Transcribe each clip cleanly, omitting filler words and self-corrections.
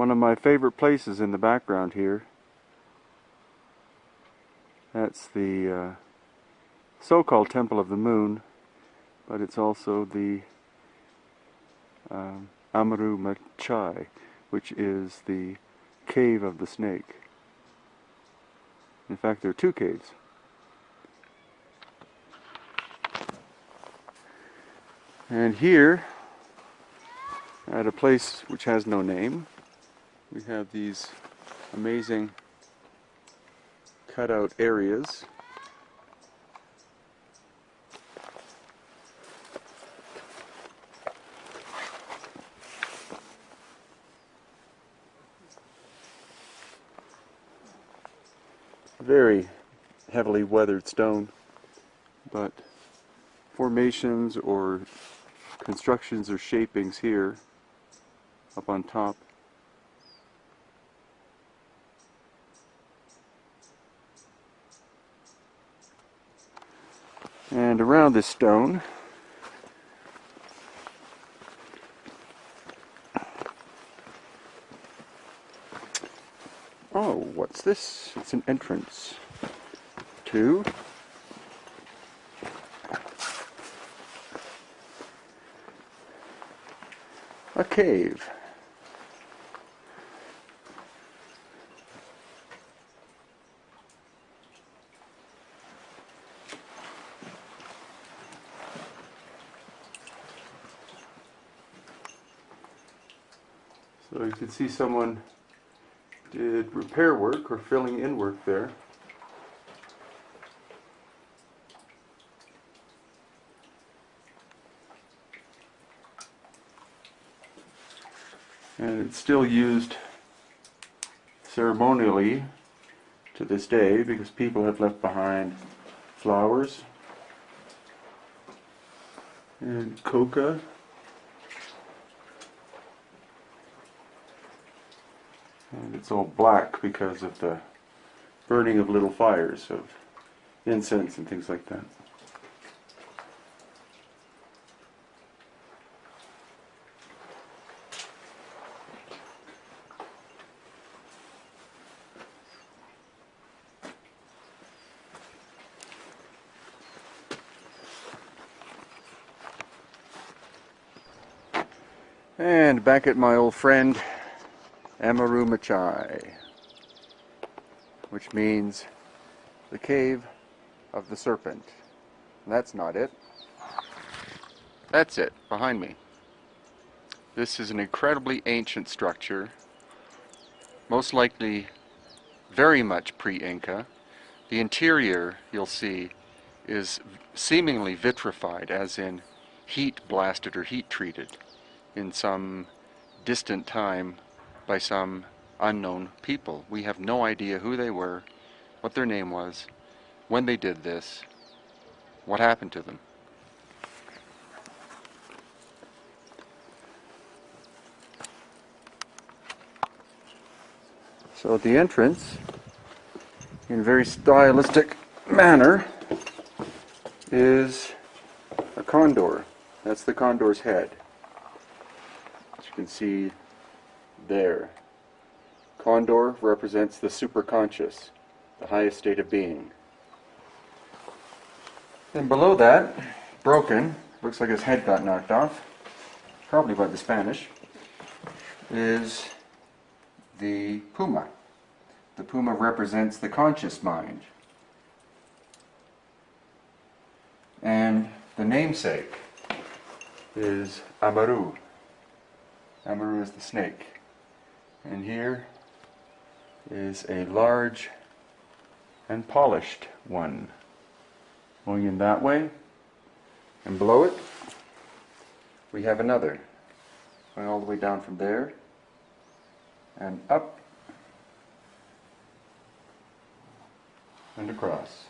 one of my favorite places in the background here. That's the so-called Temple of the Moon, but it's also the Amaru Machai, which is the cave of the snake. In fact, there are two caves. And here, at a place which has no name, we have these amazing cutout areas. Very heavily weathered stone, but formations or constructions or shapings here up on top. And around this stone what's this? It's an entrance to a cave. So you can see someone did repair work or filling in work there. And it's still used ceremonially to this day because people have left behind flowers and coca. And it's all black because of the burning of little fires of incense and things like that. And back at my old friend Amaru Machai, which means the cave of the serpent. And that's not it. That's it, behind me. This is an incredibly ancient structure, most likely very much pre-Inca. The interior, you'll see, is seemingly vitrified, as in heat blasted or heat treated in some distant time by some unknown people. We have no idea who they were, what their name was, when they did this, what happened to them. So at the entrance, in a very stylistic manner, is a condor. That's the condor's head, as you can see there. Condor represents the superconscious, the highest state of being. And below that, broken, looks like his head got knocked off, probably by the Spanish, is the puma. The puma represents the conscious mind. And the namesake is Amaru. Amaru is the snake. And here is a large and polished one going in that way, and below it we have another going all the way down from there and up and across.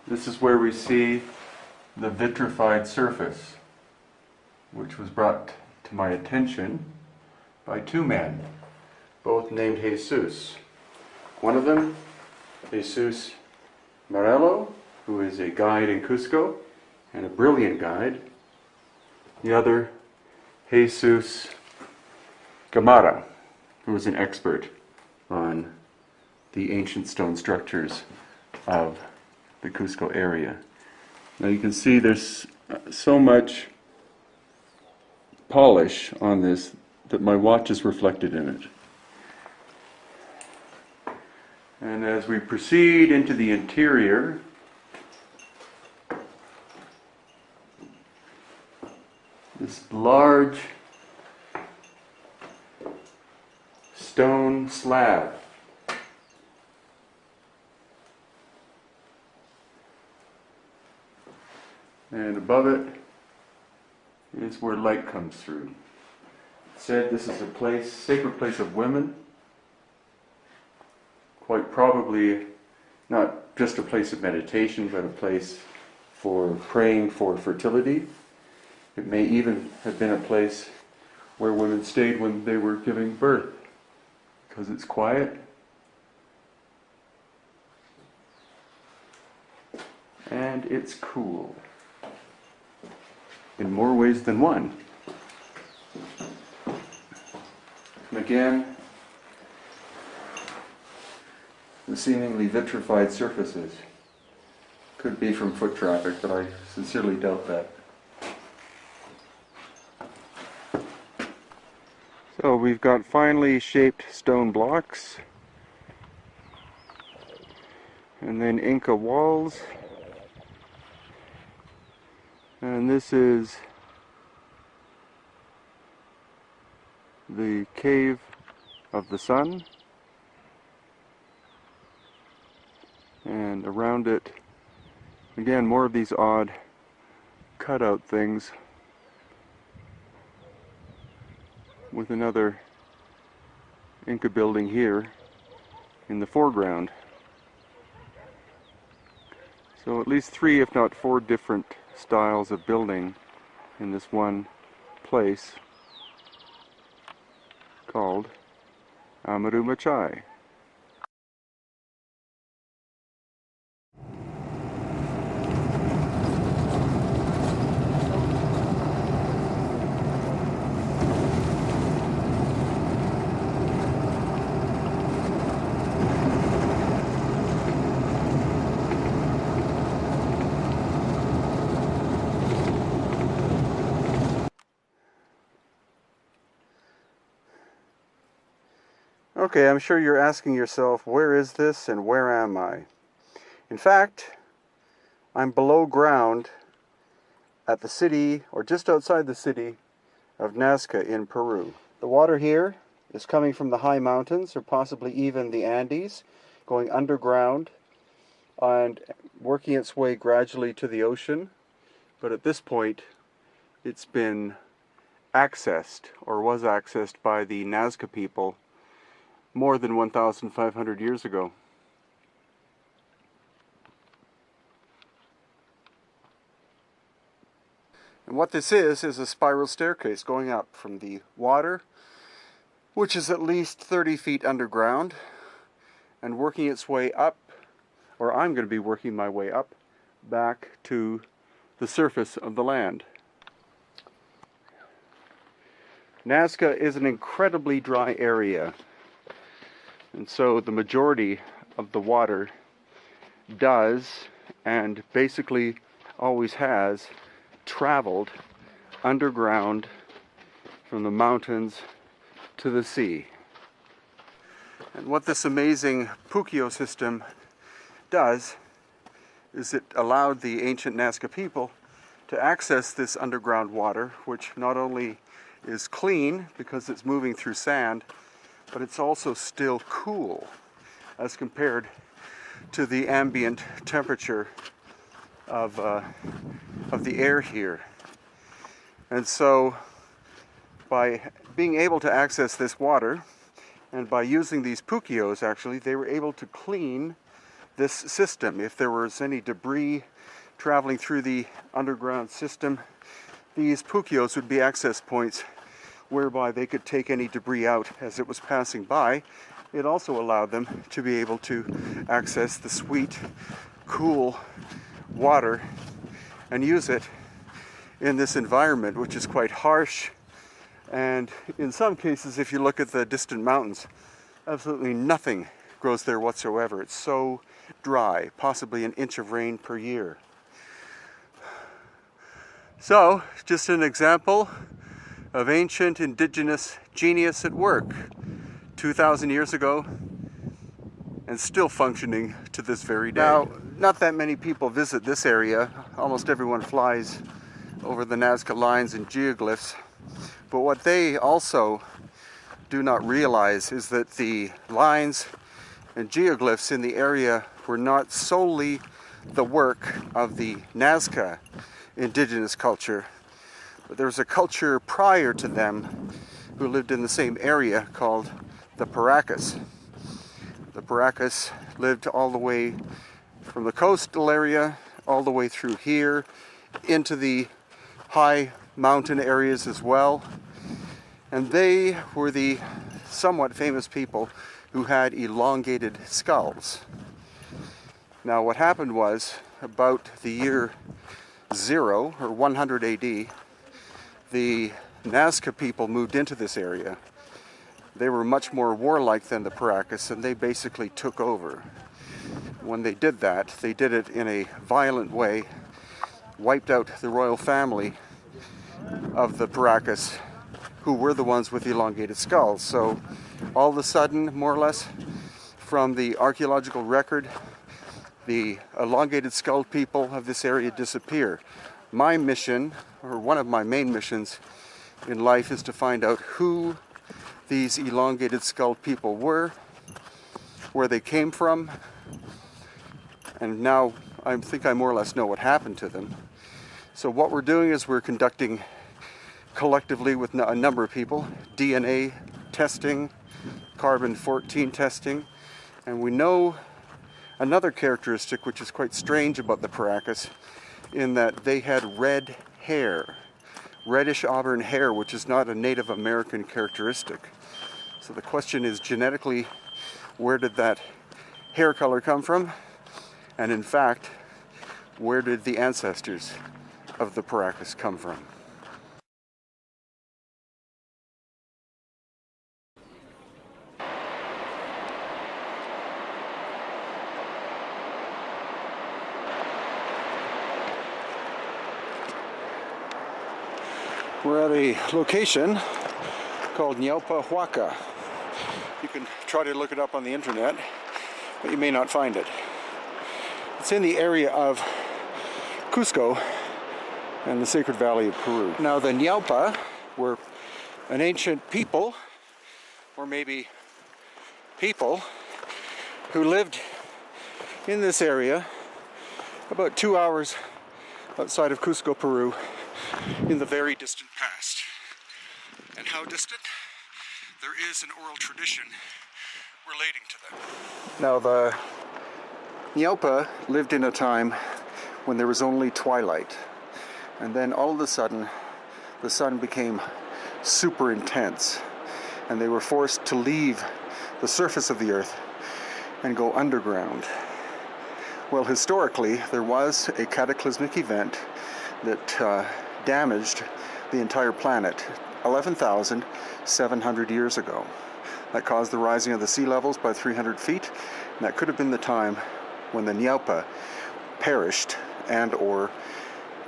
This is where we see the vitrified surface, which was brought to my attention by two men, both named Jesus. One of them, Jesus Morello, who is a guide in Cusco and a brilliant guide. The other, Jesus Gamara, who is an expert on the ancient stone structures of the Cusco area. Now you can see there's so much polish on this that my watch is reflected in it. And as we proceed into the interior, this large stone slab and above it is where light comes through. It said this is a place, sacred place of women, quite probably not just a place of meditation, but a place for praying for fertility. It may even have been a place where women stayed when they were giving birth, because it's quiet and it's cool in more ways than one. And again, the seemingly vitrified surfaces could be from foot traffic, but I sincerely doubt that. So we've got finely shaped stone blocks, and then Inca walls, and this is the Cave of the Sun, and around it again more of these odd cutout things with another Inca building here in the foreground. So at least 3, if not 4 different styles of building in this one place called Amaru Machai. Okay, I'm sure you're asking yourself, where is this and where am I? In fact, I'm below ground at the city, or just outside the city, of Nazca in Peru. The water here is coming from the high mountains, or possibly even the Andes, going underground and working its way gradually to the ocean. But at this point, it's been accessed, or was accessed by the Nazca people more than 1,500 years ago. And what this is a spiral staircase going up from the water, which is at least 30 feet underground, and working its way up, or I'm going to be working my way up, back to the surface of the land. Nazca is an incredibly dry area, and so the majority of the water does, and basically always has, traveled underground from the mountains to the sea. And what this amazing Puccio system does is it allowed the ancient Nazca people to access this underground water, which not only is clean because it's moving through sand, but it's also still cool as compared to the ambient temperature of the air here. And so by being able to access this water, and by using these puccios, actually, they were able to clean this system. If there was any debris traveling through the underground system, these puccios would be access points whereby they could take any debris out as it was passing by, it also allowed them to be able to access the sweet, cool water and use it in this environment, which is quite harsh. And in some cases, if you look at the distant mountains, absolutely nothing grows there whatsoever. It's so dry, possibly an inch of rain per year. So, just an example of ancient indigenous genius at work 2,000 years ago and still functioning to this very day. Now, not that many people visit this area. Almost everyone flies over the Nazca lines and geoglyphs. But what they also do not realize is that the lines and geoglyphs in the area were not solely the work of the Nazca indigenous culture, but there was a culture prior to them who lived in the same area called the Paracas. The Paracas lived all the way from the coastal area all the way through here into the high mountain areas as well. And they were the somewhat famous people who had elongated skulls. Now what happened was, about the year 0 or 100 AD, the Nazca people moved into this area. They were much more warlike than the Paracas, and they basically took over. When they did that, they did it in a violent way, wiped out the royal family of the Paracas, who were the ones with elongated skulls. So all of a sudden, more or less, from the archaeological record, the elongated skulled people of this area disappear. My mission, or one of my main missions in life, is to find out who these elongated skulled people were, where they came from, and now I think I more or less know what happened to them. So what we're doing is we're conducting collectively with a number of people DNA testing, carbon-14 testing, and we know another characteristic which is quite strange about the Paracas, in that they had red hair, reddish auburn hair, which is not a Native American characteristic. So the question is, genetically, where did that hair color come from? And in fact, where did the ancestors of the Paracas come from? We're at a location called Ñaupa Huaca. You can try to look it up on the internet, but you may not find it. It's in the area of Cusco and the Sacred Valley of Peru. Now the Ñaupa were an ancient people, or maybe people, who lived in this area about 2 hours outside of Cusco, Peru, in the very distant past. And how distant? There is an oral tradition relating to them. Now the Ñaupa lived in a time when there was only twilight, and then all of a sudden the sun became super intense and they were forced to leave the surface of the earth and go underground. Well, historically there was a cataclysmic event that damaged the entire planet 11,700 years ago. That caused the rising of the sea levels by 300 feet, and that could have been the time when the Ñaupa perished and or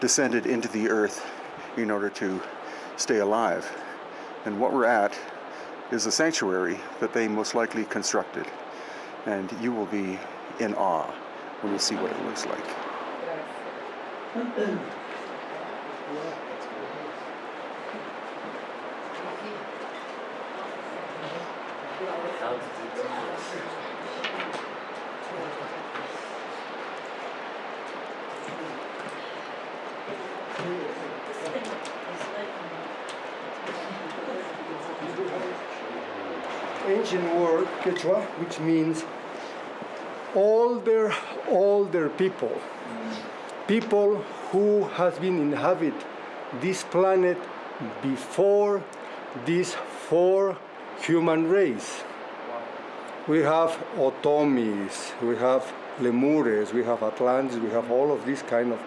descended into the earth in order to stay alive. And what we're at is a sanctuary that they most likely constructed, and you will be in awe when you see what it looks like. Ancient word Quechua, which means older people, people who has been inhabit this planet before this 4 human race. We have Otomis, we have Lemures, we have Atlantis, we have all of these kind of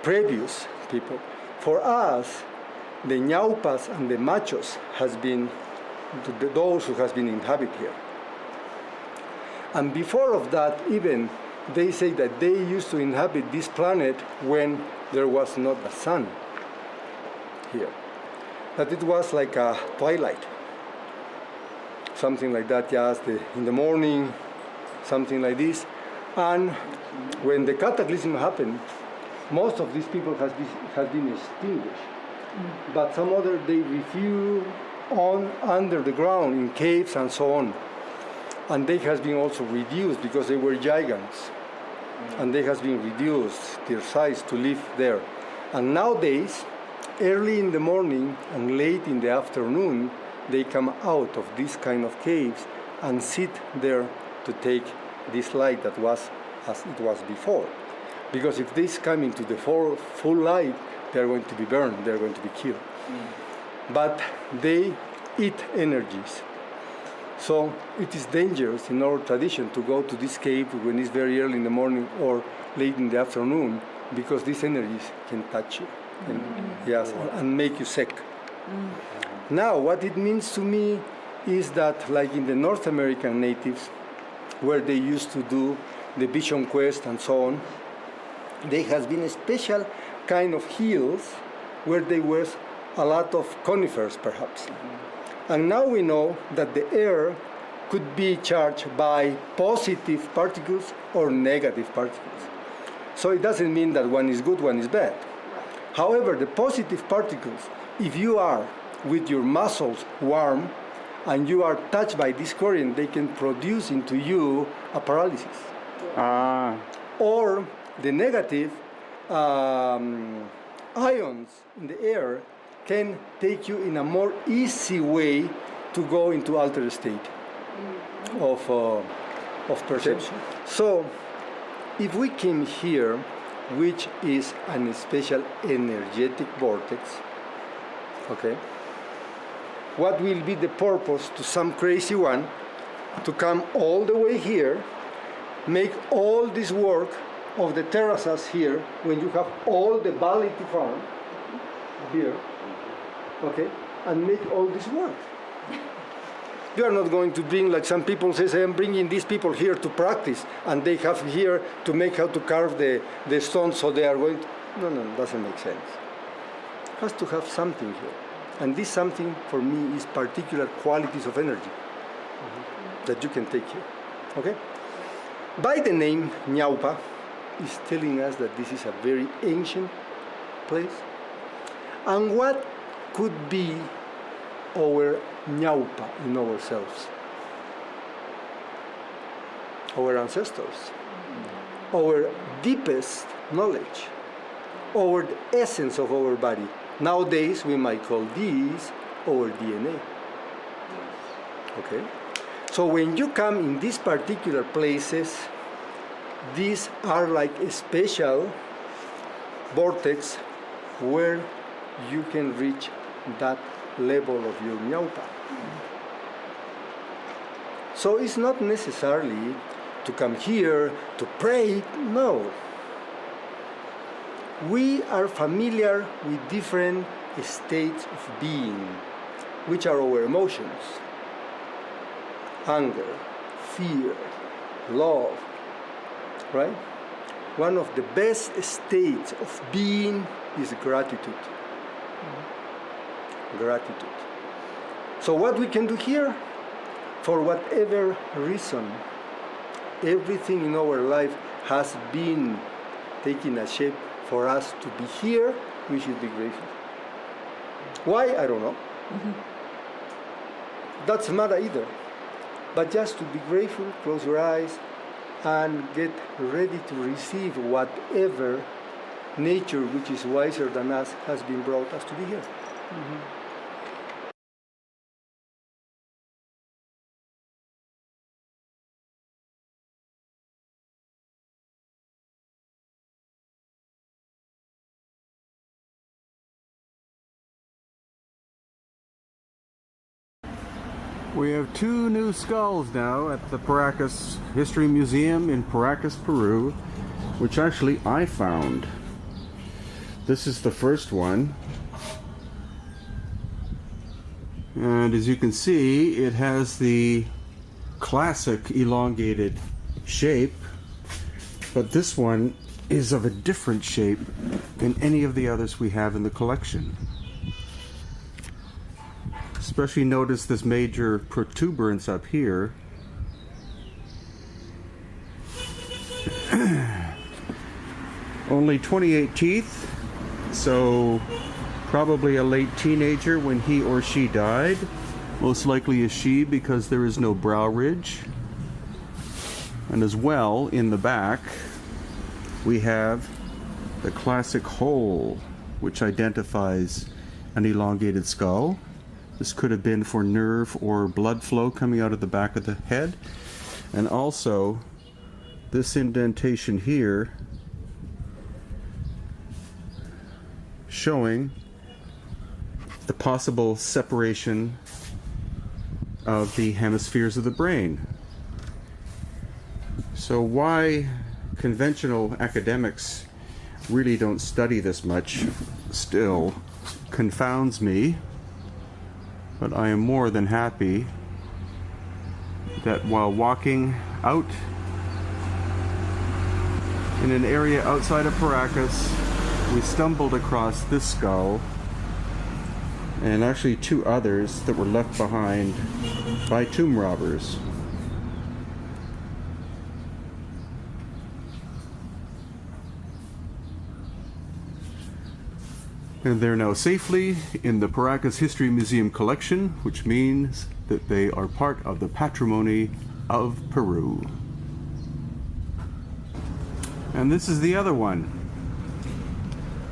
previous people. For us, the Ñaupas and the Machos has been those who has been inhabit here. And before of that, even they say that they used to inhabit this planet when there was not a sun here. That it was like a twilight. Something like that, just in the morning, something like this. And when the cataclysm happened, most of these people has been extinguished. But some other, they refused on under the ground in caves and so on. And they has been also reduced because they were giants. And they has been reduced their size to live there. And nowadays, early in the morning and late in the afternoon, they come out of this kind of caves and sit there to take this light that was as it was before. Because if they come into the full light, they're going to be burned, they're going to be killed. But they eat energies. So it is dangerous in our tradition to go to this cave when it's very early in the morning or late in the afternoon, because these energies can touch you and, yes, and make you sick. Now, what it means to me is that, like in the North American natives, where they used to do the vision quest and so on, there has been a special kind of hills where there was a lot of conifers, perhaps. And now we know that the air could be charged by positive particles or negative particles. So it doesn't mean that one is good, one is bad. However, the positive particles, if you are with your muscles warm and you are touched by this current, they can produce into you a paralysis. Or the negative ions in the air can take you in a more easy way to go into altered state of perception. So, if we came here, which is a special energetic vortex, okay, what will be the purpose to some crazy one to come all the way here, make all this work of the terraces here, when you have all the valley to farm here, okay, and make all this work. You are not going to bring, like some people say, I'm bringing these people here to practice, and they have here to make how to carve the stones, so they are going to... No, doesn't make sense. It has to have something here. And this something, for me, is particular qualities of energy that you can take here, okay? By the name Ñaupa is telling us that this is a very ancient place. And what could be our Ñaupa in ourselves? Our ancestors, our deepest knowledge, our essence of our body. Nowadays, we might call these our DNA. Okay? So when you come in these particular places, these are like a special vortex where you can reach that level of your Ñaupa. So it's not necessarily to come here to pray, no. We are familiar with different states of being, which are our emotions. Anger, fear, love, right? One of the best states of being is gratitude. Gratitude. So what we can do here, for whatever reason, everything in our life has been taking a shape for us to be here, we should be grateful. Why? I don't know. Doesn't matter either. But just to be grateful, close your eyes, and get ready to receive whatever nature, which is wiser than us, has been brought us to be here. We have two new skulls now at the Paracas History Museum in Paracas, Peru, which actually I found. This is the first one. And as you can see, it has the classic elongated shape, but this one is of a different shape than any of the others we have in the collection. Especially notice this major protuberance up here. Only 28 teeth, so probably a late teenager when he or she died. Most likely a she because there is no brow ridge. And as well, in the back, we have the classic hole, which identifies an elongated skull. This could have been for nerve or blood flow coming out of the back of the head. And also, this indentation here showing the possible separation of the hemispheres of the brain. So why conventional academics really don't study this much still confounds me. But I am more than happy that while walking out in an area outside of Paracas, we stumbled across this skull and actually two others that were left behind by tomb robbers. And they're now safely in the Paracas History Museum collection, which means that they are part of the patrimony of Peru. And this is the other one.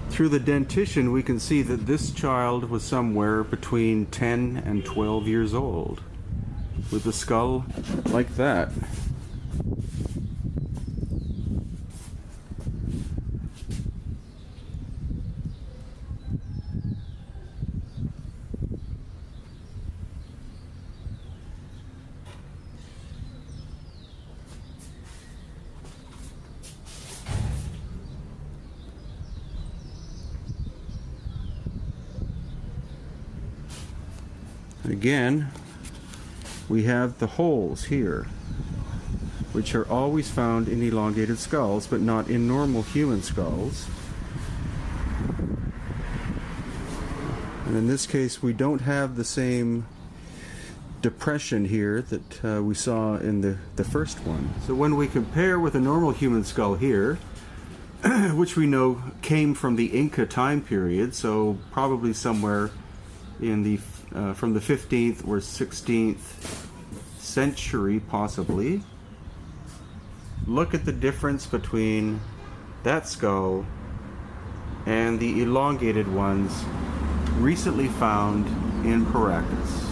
Through the dentition, we can see that this child was somewhere between 10 and 12 years old, with a skull like that. Again, we have the holes here, which are always found in elongated skulls, but not in normal human skulls. And in this case, we don't have the same depression here that we saw in the first one. So when we compare with a normal human skull here, which we know came from the Inca time period, so probably somewhere in the from the 15th or 16th century possibly. Look at the difference between that skull and the elongated ones recently found in Paracas.